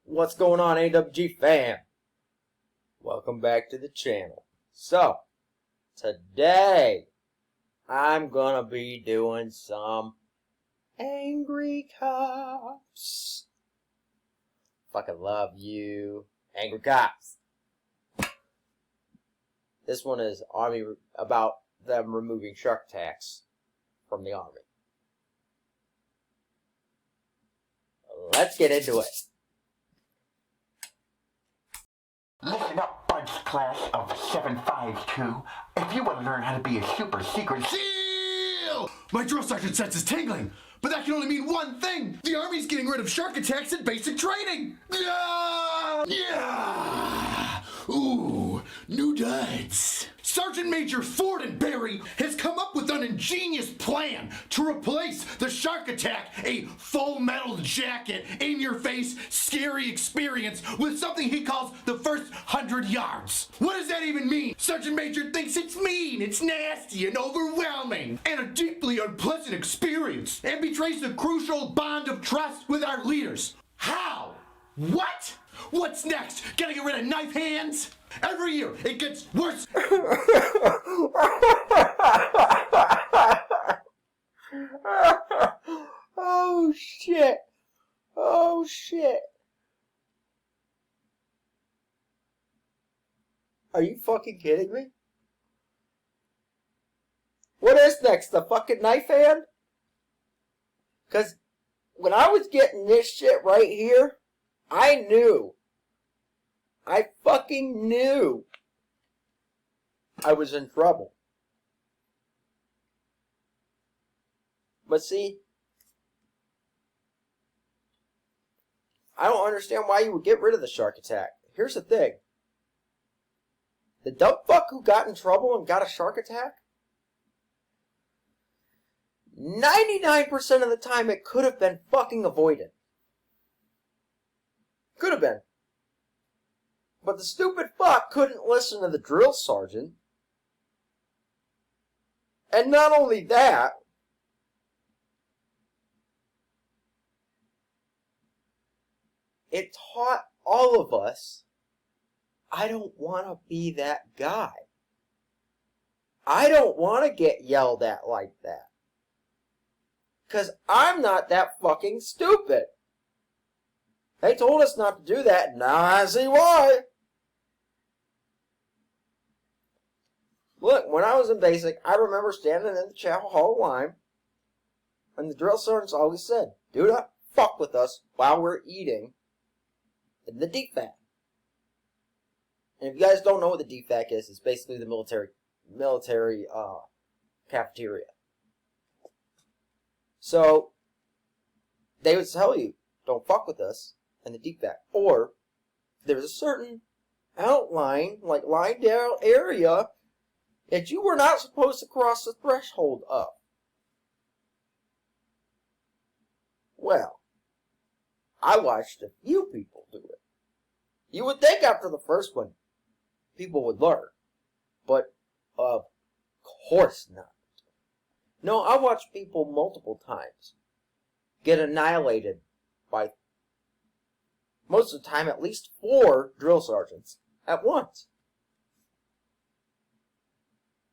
What's going on, AWGFAM? Welcome back to the channel. So, today, I'm gonna be doing some Angry Cops. Fucking love you, Angry Cops. This one is Army about them removing shark attacks from the Army. Let's get into it. Listen up, Buds class of 752. If you want to learn how to be a super secret SEAL! My drill sergeant sense is tingling, but that can only mean one thing. The Army's getting rid of shark attacks in basic training. Yeah! Yeah! Ooh, new duds. Sergeant Major Fordenberry has come up with an ingenious plan to replace the shark attack, a full metal jacket, in-your-face, scary experience with something he calls the first 100 yards. What does that even mean? Sergeant Major thinks it's mean, it's nasty and overwhelming, and a deeply unpleasant experience, and betrays the crucial bond of trust with our leaders. How? What? What's next? Gotta get rid of knife hands? Every year, it gets worse. Oh, shit. Oh, shit. Are you fucking kidding me? What is next? The fucking knife hand? Because when I was getting this shit right here, I knew. I fucking knew I was in trouble. But see, I don't understand why you would get rid of the shark attack. Here's the thing. The dumb fuck who got in trouble and got a shark attack, 99% of the time it could have been fucking avoided. Could have been. But the stupid fuck couldn't listen to the drill sergeant. And not only that, it taught all of us, I don't want to be that guy. I don't want to get yelled at like that. 'Cause I'm not that fucking stupid. They told us not to do that. Now I see why. Look, when I was in basic, I remember standing in the chapel hall line, and the drill sergeants always said, do not fuck with us while we're eating in the DFAC. And if you guys don't know what the DFAC is, it's basically the military cafeteria. So, they would tell you, don't fuck with us in the DFAC. Or, there's a certain outline, like line down area, that you were not supposed to cross the threshold of. Well, I watched a few people do it. You would think after the first one, people would learn. But, of course not. No, I watched people multiple times get annihilated by, most of the time, at least 4 drill sergeants at once.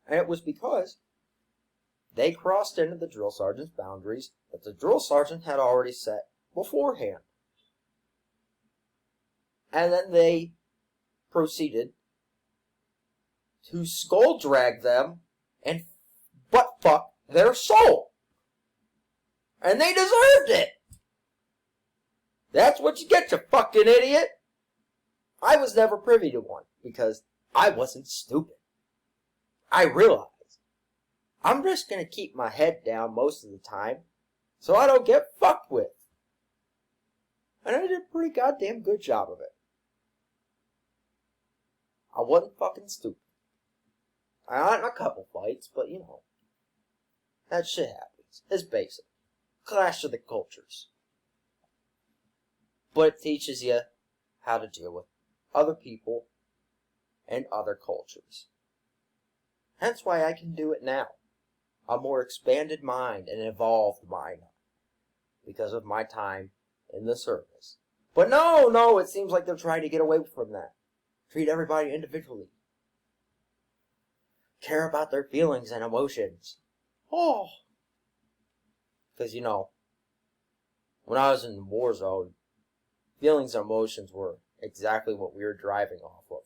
And it was because they crossed into the drill sergeant's boundaries that the drill sergeant had already set beforehand. And then they proceeded to skull drag them and butt fuck their soul. And they deserved it. That's what you get, you fucking idiot. I was never privy to one because I wasn't stupid. I realized I'm just going to keep my head down most of the time so I don't get fucked with. And I did a pretty goddamn good job of it. I wasn't fucking stupid. I got in a couple fights, but you know, that shit happens. It's basic. Clash of the cultures. But it teaches you how to deal with other people and other cultures. Hence why I can do it now. A more expanded mind and evolved mind. Because of my time in the service. But no, it seems like they're trying to get away from that. Treat everybody individually. Care about their feelings and emotions. Oh. Because, you know, when I was in the war zone, feelings and emotions were exactly what we were driving off of.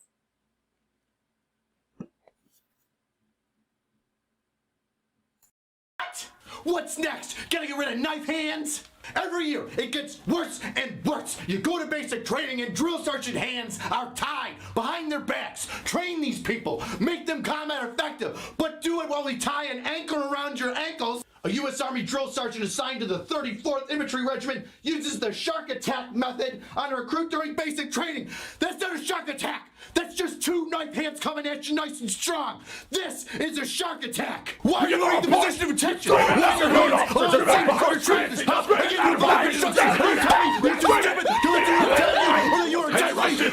What's next? Gotta get rid of knife hands? Every year, it gets worse and worse. You go to basic training and drill sergeant hands are tied behind their backs. Train these people. Make them combat effective. But do it while we tie an anchor around your ankles. A U.S. Army drill sergeant assigned to the 34th Infantry Regiment uses the shark attack method on a recruit during basic training. That's not a shark attack. That's just two knife hands coming at you nice and strong. This is a shark attack. Why are you learning the position of attention? Why are your hands on the same before training this house? I give you advice. You're too stupid to listen to tell you or you're a terrorist.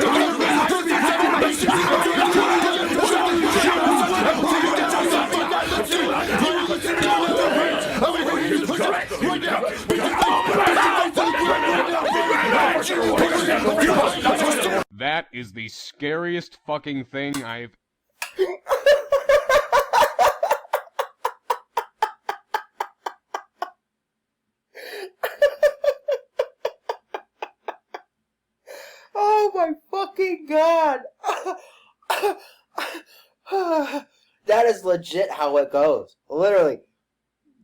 That is the scariest fucking thing I've... Oh my fucking god! That is legit how it goes. Literally.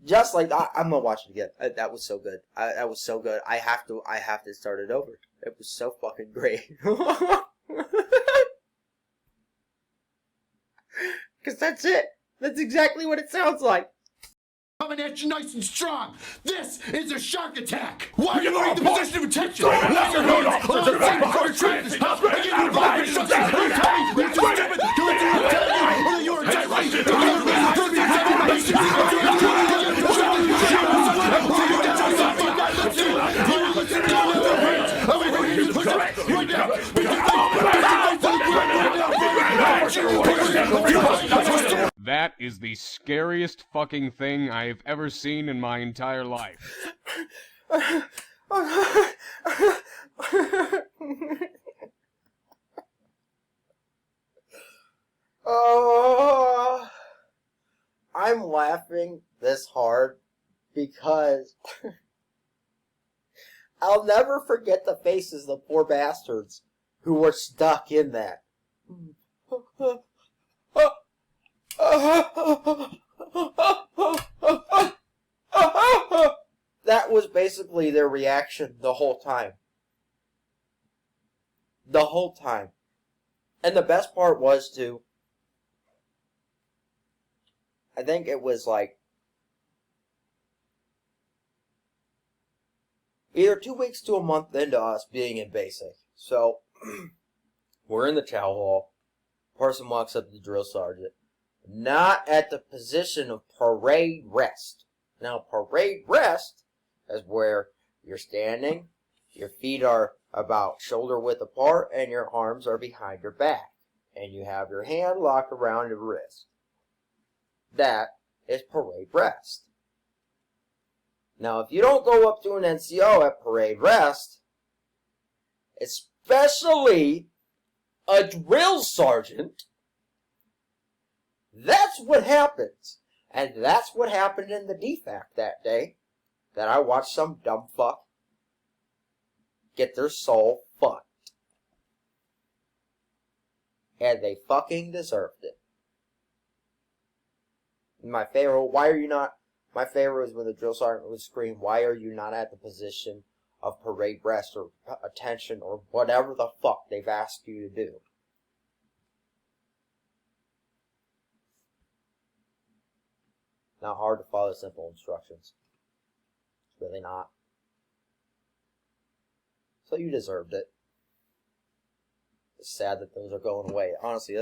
Just like I'm gonna watch it again. That was so good. That was so good. I have to start it over. It was so fucking great. Cause that's it. That's exactly what it sounds like. Coming at you nice and strong. This is a shark attack. Why are you learning the position of attention? Why are your hands on the same before training this house? I give you advice. You're too stupid to listen to tell you or you're a terrorist. That is the scariest fucking thing I've ever seen in my entire life. Oh, I'm laughing this hard because I'll never forget the faces of the poor bastards who were stuck in that. That was basically their reaction the whole time. The whole time. And the best part was to, I think it was like either 2 weeks to a month into us being in basic. So we're in the chow hall. Person walks up to the drill sergeant. Not at the position of parade rest. Now, parade rest is where you're standing, your feet are about shoulder width apart, and your arms are behind your back. And you have your hand locked around your wrist. That is parade rest. Now, if you don't go up to an NCO at parade rest, especially a drill sergeant, that's what happens. And that's what happened in the DFAC that day, that I watched some dumb fuck get their soul fucked. And they fucking deserved it. My favorite was when the drill sergeant would scream, "Why are you not at the position of parade rest or attention or whatever the fuck they've asked you to do?" Not hard to follow simple instructions. It's really not. So you deserved it. It's sad that those are going away. Honestly,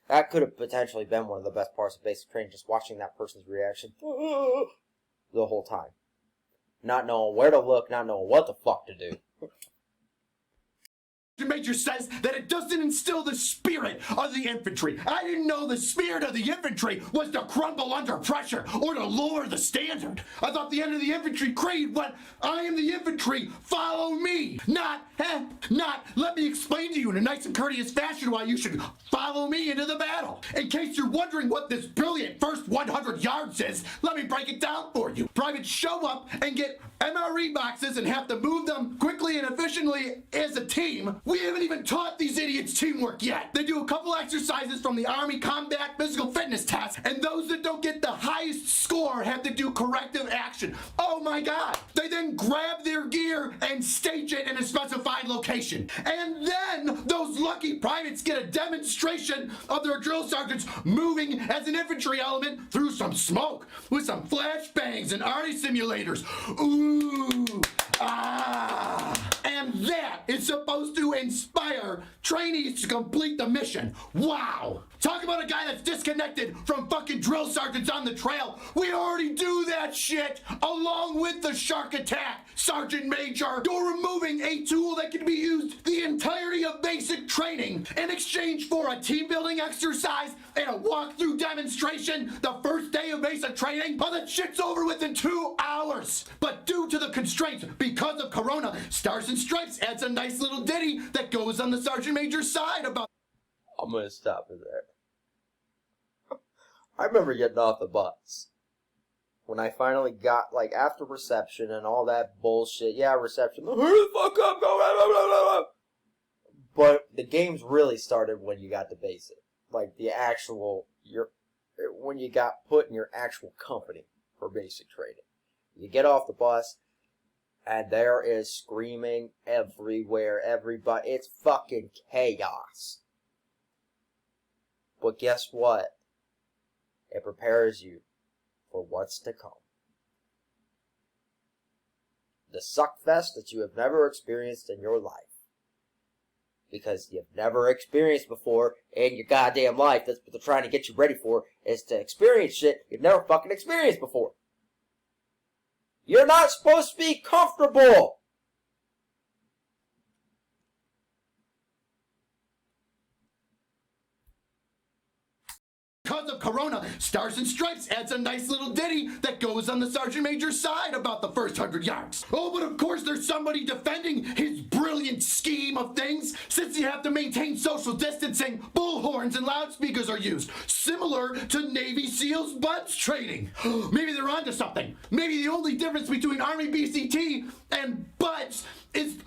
that could have potentially been one of the best parts of basic training, just watching that person's reaction the whole time. Not knowing where to look, not knowing what the fuck to do. major says that it doesn't instill the spirit of the infantry. I didn't know the spirit of the infantry was to crumble under pressure or to lower the standard. I thought the end of the infantry creed went, I am the infantry, follow me. Not let me explain to you in a nice and courteous fashion why you should follow me into the battle. In case you're wondering what this brilliant first 100 yards is, let me break it down for you. Privates show up and get MRE boxes and have to move them quickly and efficiently as a team. We haven't even taught these idiots teamwork yet. They do a couple exercises from the Army Combat Physical Fitness Test, and those that don't get the highest score have to do corrective action. Oh my God. They then grab their gear and stage it in a specified location. And then those lucky privates get a demonstration of their drill sergeants moving as an infantry element through some smoke with some flashbangs and arty simulators. Ooh, and that is supposed to inspire trainees to complete the mission. Wow. Talk about a guy that's disconnected from fucking drill sergeants on the trail. We already do that shit along with the shark attack, Sergeant Major. You're removing a tool that can be used the entirety of basic training in exchange for a team building exercise and a walkthrough demonstration the first day of basic training. Oh, that shit's over within 2 hours. But due to the constraints because of Corona, Stars and Stripes adds a nice little ditty that goes on the Sergeant Major's side about. I'm gonna stop it there. I remember getting off the bus when I finally got, like, after reception and all that bullshit. Yeah, reception. Hurry the fuck up, go, blah, blah, blah, blah. But the games really started when you got to basic, like the actual when you got put in your actual company for basic training. You get off the bus, and there is screaming everywhere. Everybody, it's fucking chaos. But guess what? It prepares you for what's to come. The suckfest that you have never experienced in your life. Because you've never experienced before in your goddamn life. That's what they're trying to get you ready for, is to experience shit you've never fucking experienced before. You're not supposed to be comfortable. Because of Corona, Stars and Stripes adds a nice little ditty that goes on the Sergeant Major's side about the first 100 yards. Oh, but of course there's somebody defending his brilliant scheme of things. Since you have to maintain social distancing, bullhorns and loudspeakers are used, similar to Navy SEALs buds training. Maybe they're onto something. Maybe the only difference between Army BCT and buds is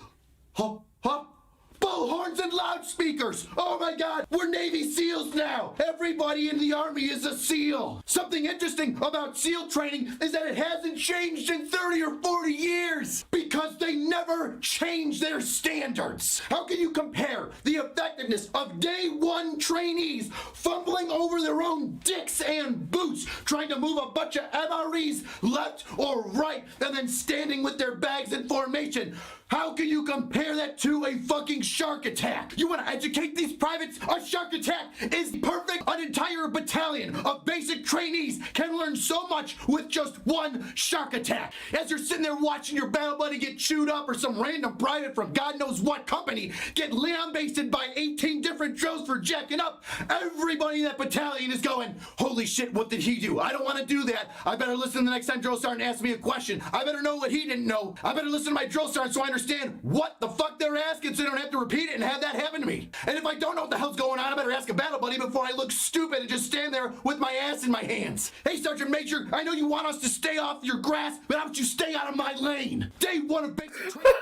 bullhorns and loudspeakers. Oh my God, we're Navy SEALs now. Everybody in the Army is a SEAL. Something interesting about SEAL training is that it hasn't changed in 30 or 40 years because they never change their standards. How can you compare the effectiveness of day one trainees fumbling over their own dicks and boots trying to move a bunch of MREs left or right and then standing with their bags in formation? How can you compare that to a fucking shark attack? You want to educate these privates? A shark attack is perfect. An entire battalion of basic trainees can learn so much with just one shark attack. As you're sitting there watching your battle buddy get chewed up or some random private from God knows what company get lambasted by 18 different drills for jacking up, everybody in that battalion is going, holy shit, what did he do? I don't want to do that. I better listen the next time drill sergeant asks me a question. I better know what he didn't know. I better listen to my drill sergeant so I understand what the fuck they're asking so I don't have to repeat it and have that happen to me. And if I don't know what the hell's going on, I better ask a battle buddy before I look stupid and just stand there with my ass in my hands. Hey, Sergeant Major, I know you want us to stay off your grass, but how about you stay out of my lane? Day one of basic training.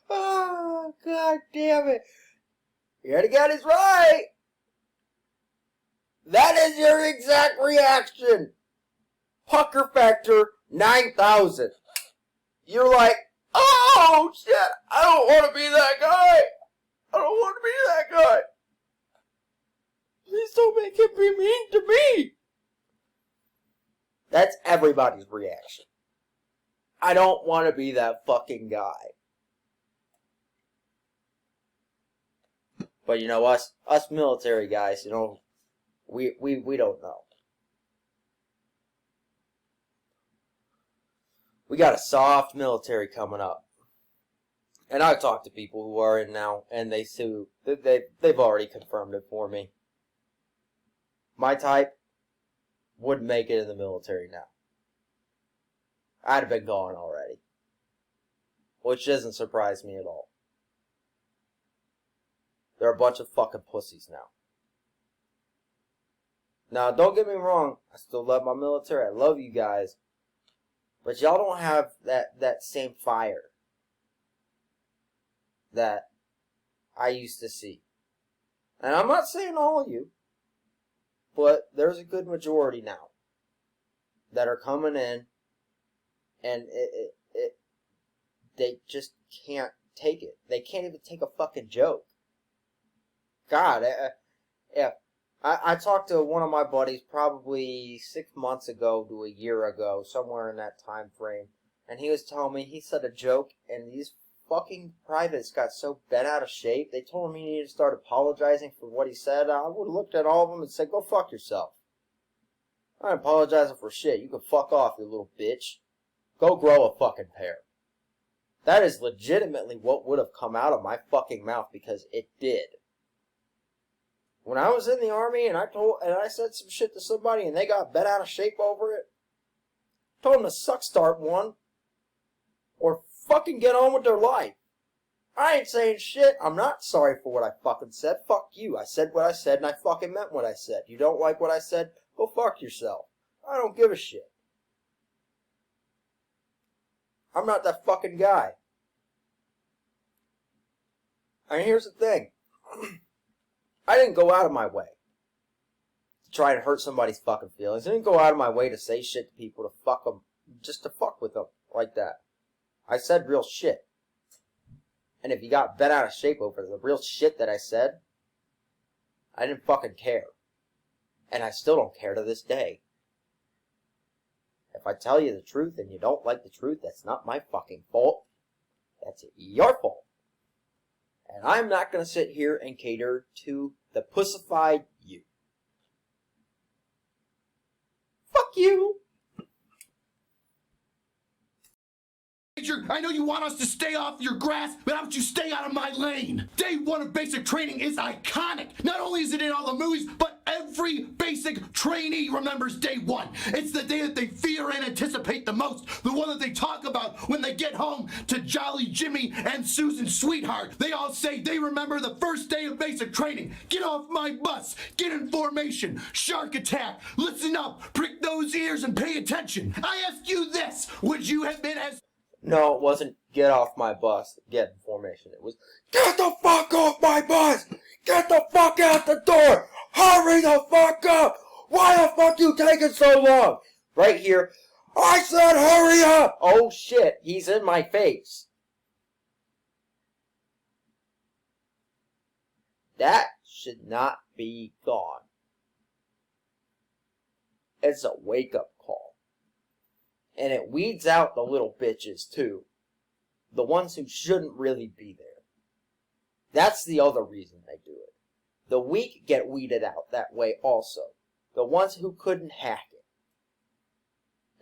Oh, God damn it. Here to get is right. That is your exact reaction. Pucker factor 9,000. You're like, oh shit, I don't want to be that guy. I don't want to be that guy. Please don't make him be mean to me. That's everybody's reaction. I don't want to be that fucking guy. But you know, us military guys, you know, we don't know. We got a soft military coming up. And I've talked to people who are in now, and they've already confirmed it for me. My type wouldn't make it in the military now. I'd have been gone already. Which doesn't surprise me at all. They're a bunch of fucking pussies now. Now, don't get me wrong. I still love my military. I love you guys. But y'all don't have that same fire that I used to see. And I'm not saying all of you. But there's a good majority now that are coming in, and they just can't take it. They can't even take a fucking joke. God, I talked to one of my buddies probably 6 months ago to a year ago, somewhere in that time frame, and he was telling me he said a joke, and these fucking privates got so bent out of shape, they told him he needed to start apologizing for what he said. I would have looked at all of them and said, go fuck yourself. I ain't apologizing for shit. You can fuck off, you little bitch. Go grow a fucking pair. That is legitimately what would have come out of my fucking mouth, because it did. When I was in the army and I said some shit to somebody and they got bent out of shape over it, I told them to suck start one or fucking get on with their life. I ain't saying shit. I'm not sorry for what I fucking said. Fuck you. I said what I said and I fucking meant what I said. You don't like what I said? Go fuck yourself. I don't give a shit. I'm not that fucking guy. And here's the thing. I didn't go out of my way to try and hurt somebody's fucking feelings. I didn't go out of my way to say shit to people to fuck them, just to fuck with them like that. I said real shit. And if you got bent out of shape over the real shit that I said, I didn't fucking care. And I still don't care to this day. If I tell you the truth and you don't like the truth, that's not my fucking fault. That's your fault. And I'm not going to sit here and cater to the pussified you. Fuck you. I know you want us to stay off your grass, but how about you stay out of my lane? Day one of basic training is iconic. Not only is it in all the movies, but every basic trainee remembers day one. It's the day that they fear and anticipate the most. The one that they talk about when they get home to Jolly Jimmy and Susan Sweetheart. They all say they remember the first day of basic training. Get off my bus. Get in formation. Shark attack. Listen up. Prick those ears and pay attention. I ask you this. Would you have been as... No, it wasn't get off my bus, get in formation. It was, get the fuck off my bus! Get the fuck out the door! Hurry the fuck up! Why the fuck you taking so long? Right here, I said hurry up! Oh shit, he's in my face. That should not be gone. It's a wake-up call. And it weeds out the little bitches, too. The ones who shouldn't really be there. That's the other reason they do it. The weak get weeded out that way also. The ones who couldn't hack it.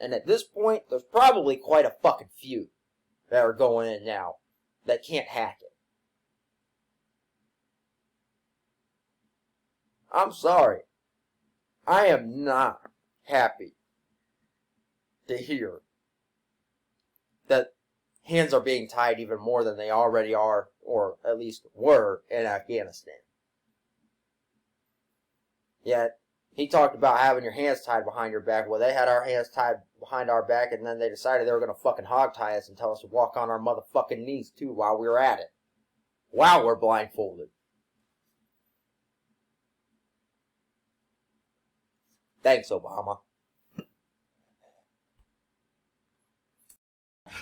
And at this point, there's probably quite a fucking few that are going in now that can't hack it. I'm sorry. I am not happy to hear that hands are being tied even more than they already are, or at least were, in Afghanistan. Yet, he talked about having your hands tied behind your back. Well, they had our hands tied behind our back, and then they decided they were going to fucking hog tie us and tell us to walk on our motherfucking knees, too, while we were at it. While we're blindfolded. Thanks, Obama.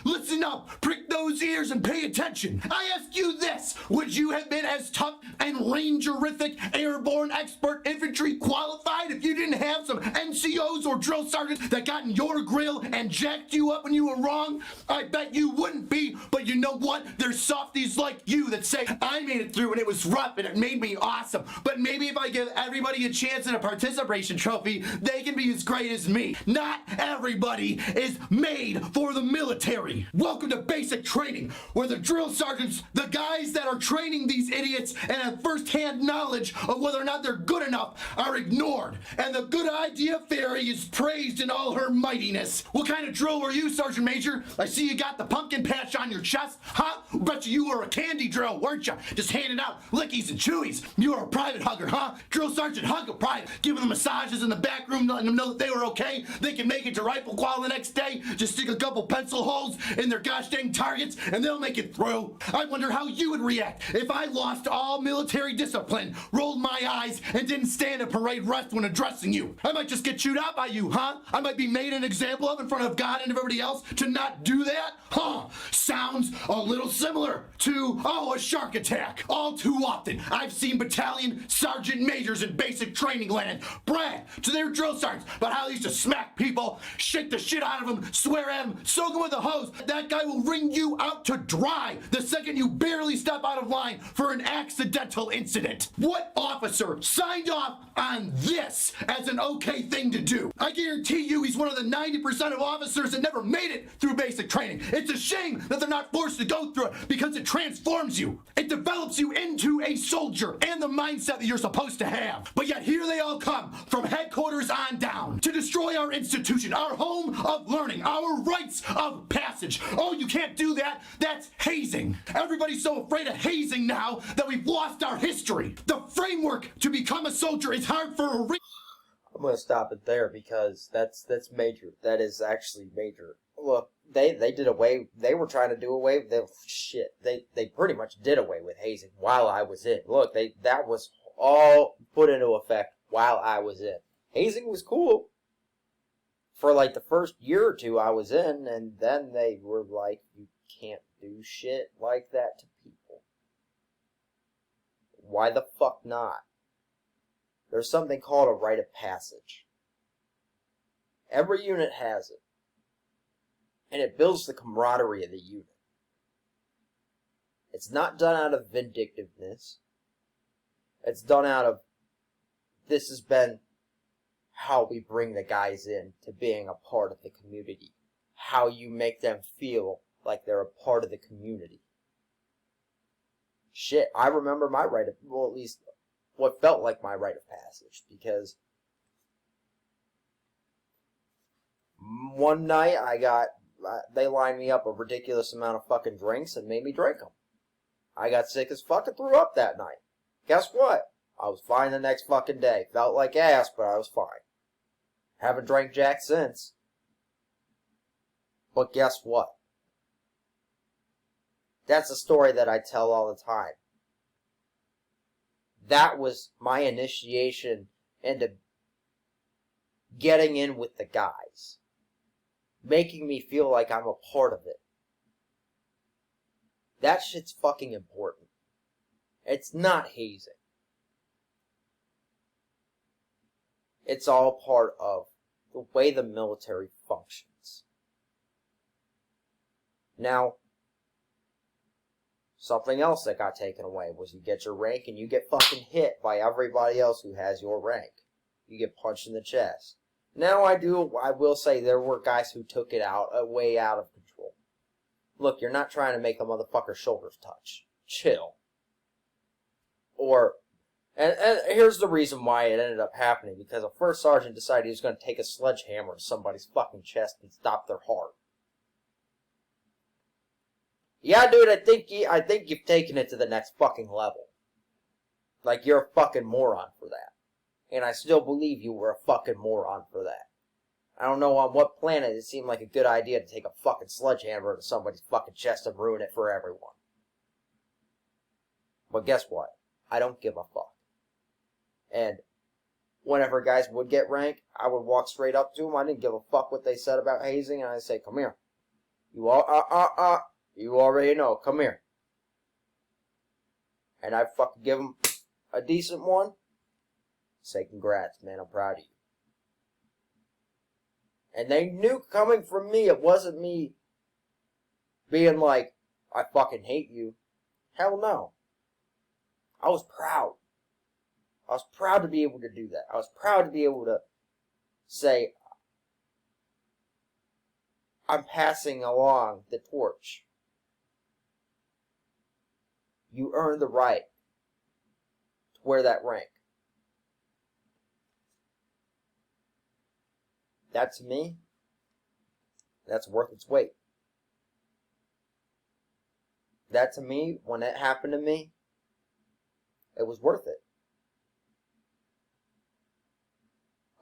Listen up, prick those ears and pay attention. I ask you this, would you have been as tough and rangerific, airborne expert infantry qualified if you didn't have some NCOs or drill sergeants that got in your grill and jacked you up when you were wrong? I bet you wouldn't be, but But you know what? There's softies like you that say, I made it through and it was rough and it made me awesome. But maybe if I give everybody a chance at a participation trophy, they can be as great as me. Not everybody is made for the military. Welcome to basic training, where the drill sergeants, the guys that are training these idiots and have first-hand knowledge of whether or not they're good enough, are ignored. And the good idea fairy is praised in all her mightiness. What kind of drill were you, Sergeant Major? I see you got the pumpkin patch on your chest. Huh? Bet you were a candy drill, weren't you? Just handing out lickies and chewies. You were a private hugger, huh? Drill Sergeant hug a private, giving them massages in the back room, letting them know that they were okay. They can make it to rifle qual the next day. Just stick a couple pencil holes in their gosh dang targets and they'll make it through. I wonder how you would react if I lost all military discipline, rolled my eyes, and didn't stand at parade rest when addressing you. I might just get chewed out by you, huh? I might be made an example of in front of God and everybody else to not do that? Huh? Sounds a little similar to, a shark attack. All too often, I've seen battalion sergeant majors in basic training land brag to their drill sergeants about how they used to smack people, shake the shit out of them, swear at them, soak them with a hose. That guy will wring you out to dry the second you barely step out of line for an accidental incident. What officer signed off on this as an okay thing to do? I guarantee you he's one of the 90% of officers that never made it through basic training. It's a shame that they're not forced to go through it because it transforms you. It develops you into a soldier and the mindset that you're supposed to have. But yet here they all come from headquarters on down to destroy our institution, our home of learning, our rites of passage. Oh, you can't do that. That's hazing. Everybody's so afraid of hazing now that we've lost our history. The framework to become a soldier is hard for a I'm gonna stop it there because that's major. That is actually major. Look, they did away. They were trying to do away with shit. They pretty much did away with hazing while I was in. Look, that was all put into effect while I was in. Hazing was cool for like the first year or two I was in, and then they were like, you can't do shit like that to people. Why the fuck not? There's something called a rite of passage. Every unit has it. And it builds the camaraderie of the unit. It's not done out of vindictiveness. It's done out of, this has been how we bring the guys in to being a part of the community. How you make them feel like they're a part of the community. Shit, I remember my rite of, well, at least what felt like my rite of passage, because one night they lined me up a ridiculous amount of fucking drinks and made me drink them. I got sick as fuck and threw up that night. Guess what? I was fine the next fucking day. Felt like ass, but I was fine. Haven't drank Jack since. But guess what? That's a story that I tell all the time. That was my initiation into getting in with the guys. Making me feel like I'm a part of it. That shit's fucking important. It's not hazing. It's all part of the way the military functions. Now, something else that got taken away was you get your rank and you get fucking hit by everybody else who has your rank. You get punched in the chest. Now I will say there were guys who took it way out of control. Look, you're not trying to make a motherfucker's shoulders touch. Chill. And here's the reason why it ended up happening, because a first sergeant decided he was going to take a sledgehammer to somebody's fucking chest and stop their heart. Yeah, dude, I think you've taken it to the next fucking level. Like, you're a fucking moron for that. And I still believe you were a fucking moron for that. I don't know on what planet it seemed like a good idea to take a fucking sledgehammer to somebody's fucking chest and ruin it for everyone. But guess what? I don't give a fuck. And whenever guys would get rank, I would walk straight up to them. I didn't give a fuck what they said about hazing, and I'd say, come here. You already know, come here. And I'd fucking give them a decent one. Say, congrats, man, I'm proud of you. And they knew coming from me, it wasn't me being like, I fucking hate you. Hell no. I was proud. I was proud to be able to do that. I was proud to be able to say, I'm passing along the torch. You earned the right to wear that rank. That to me, that's worth its weight. That to me, when it happened to me, it was worth it.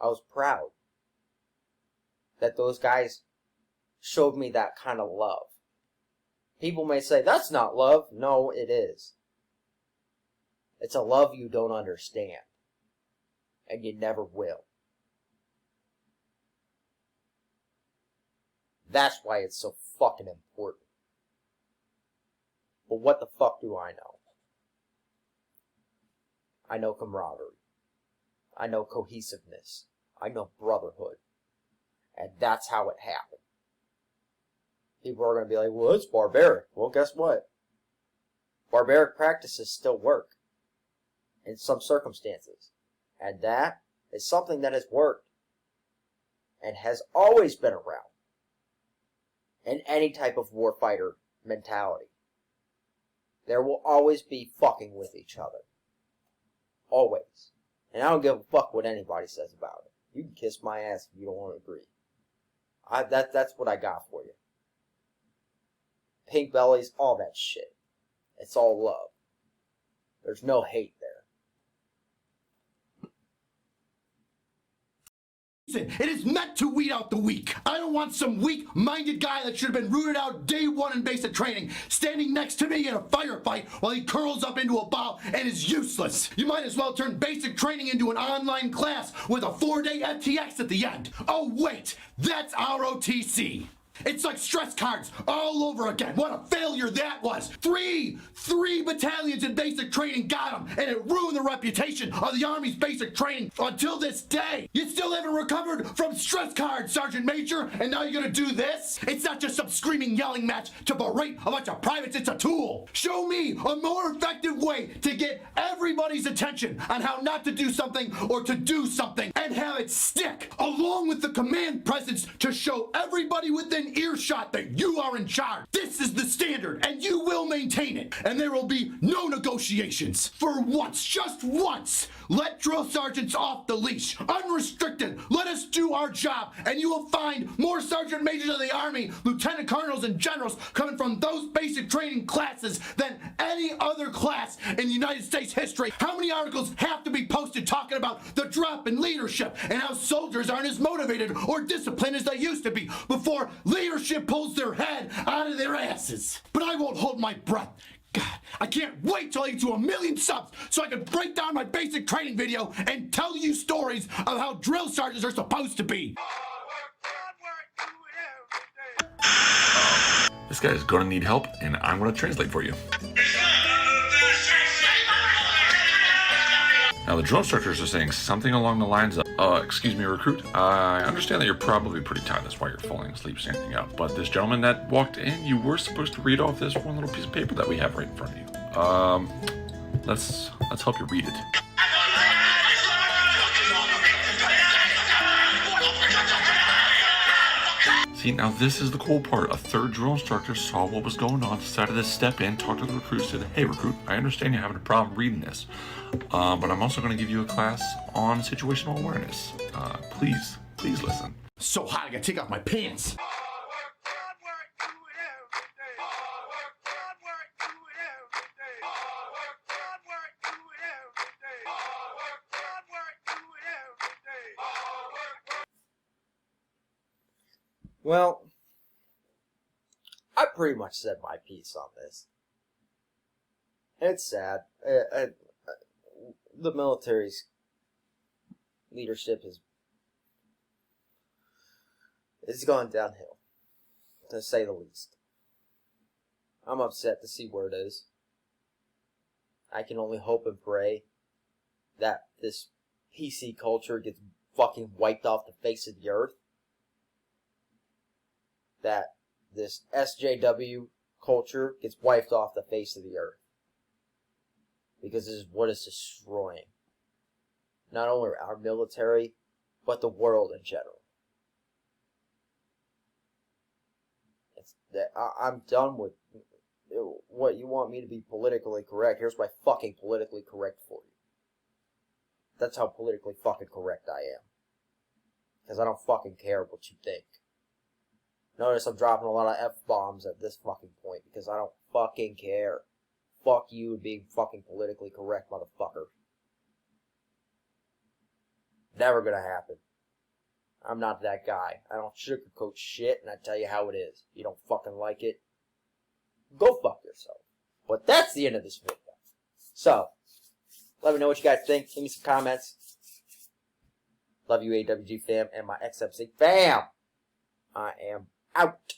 I was proud that those guys showed me that kind of love. People may say, that's not love. No, it is. It's a love you don't understand. And you never will. That's why it's so fucking important. But what the fuck do I know? I know camaraderie. I know cohesiveness. I know brotherhood. And that's how it happened. People are going to be like, well, it's barbaric. Well, guess what? Barbaric practices still work. In some circumstances. And that is something that has worked. And has always been around. In any type of warfighter mentality. There will always be fucking with each other. Always. And I don't give a fuck what anybody says about it. You can kiss my ass if you don't want to agree. That's what I got for you. Pink bellies, all that shit. It's all love. There's no hate there. It is meant to weed out the weak. I don't want some weak-minded guy that should have been rooted out day one in basic training standing next to me in a firefight while he curls up into a ball and is useless. You might as well turn basic training into an online class with a 4-day FTX at the end. Oh wait, that's ROTC. It's like stress cards all over again. What a failure that was. Three battalions in basic training got them, and it ruined the reputation of the Army's basic training until this day. You still haven't recovered from stress cards, Sergeant Major, and now you're gonna do this? It's not just some screaming, yelling match to berate a bunch of privates, it's a tool. Show me a more effective way to get everybody's attention on how not to do something or to do something and have it stick, along with the command presence to show everybody within earshot that you are in charge. This is the standard, and you will maintain it. And there will be no negotiations. For once, just once, let drill sergeants off the leash. Unrestricted. Let us do our job, and you will find more sergeant majors of the Army, lieutenant colonels, and generals coming from those basic training classes than any other class in United States history. How many articles have to be posted talking about the drop in leadership and how soldiers aren't as motivated or disciplined as they used to be before leadership pulls their head out of their asses? But I won't hold my breath. God, I can't wait till I get to 1 million subs so I can break down my basic training video and tell you stories of how drill sergeants are supposed to be. This guy is gonna need help, and I'm gonna translate for you. Now, the drill instructors are saying something along the lines of, excuse me, recruit, I understand that you're probably pretty tired, that's why you're falling asleep standing up, but this gentleman that walked in, you were supposed to read off this one little piece of paper that we have right in front of you. Let's help you read it. See, now this is the cool part. A third drill instructor saw what was going on, decided to step in, talk to the recruit, said, hey recruit, I understand you're having a problem reading this, but I'm also going to give you a class on situational awareness. Please listen. So hot, I gotta take off my pants. Well, I pretty much said my piece on this. It's sad. The military's leadership is gone downhill, to say the least. I'm upset to see where it is. I can only hope and pray that this PC culture gets fucking wiped off the face of the earth. That this SJW culture gets wiped off the face of the earth. Because this is what it's destroying. Not only our military, but the world in general. I'm done with what you want me to be politically correct. Here's my fucking politically correct for you. That's how politically fucking correct I am. Because I don't fucking care what you think. Notice I'm dropping a lot of F-bombs at this fucking point because I don't fucking care. Fuck you and being fucking politically correct, motherfucker. Never gonna happen. I'm not that guy. I don't sugarcoat shit, and I tell you how it is. You don't fucking like it, go fuck yourself. But that's the end of this video. So, let me know what you guys think. Give me some comments. Love you, AWGFAM, and my XMCFAM. I am out.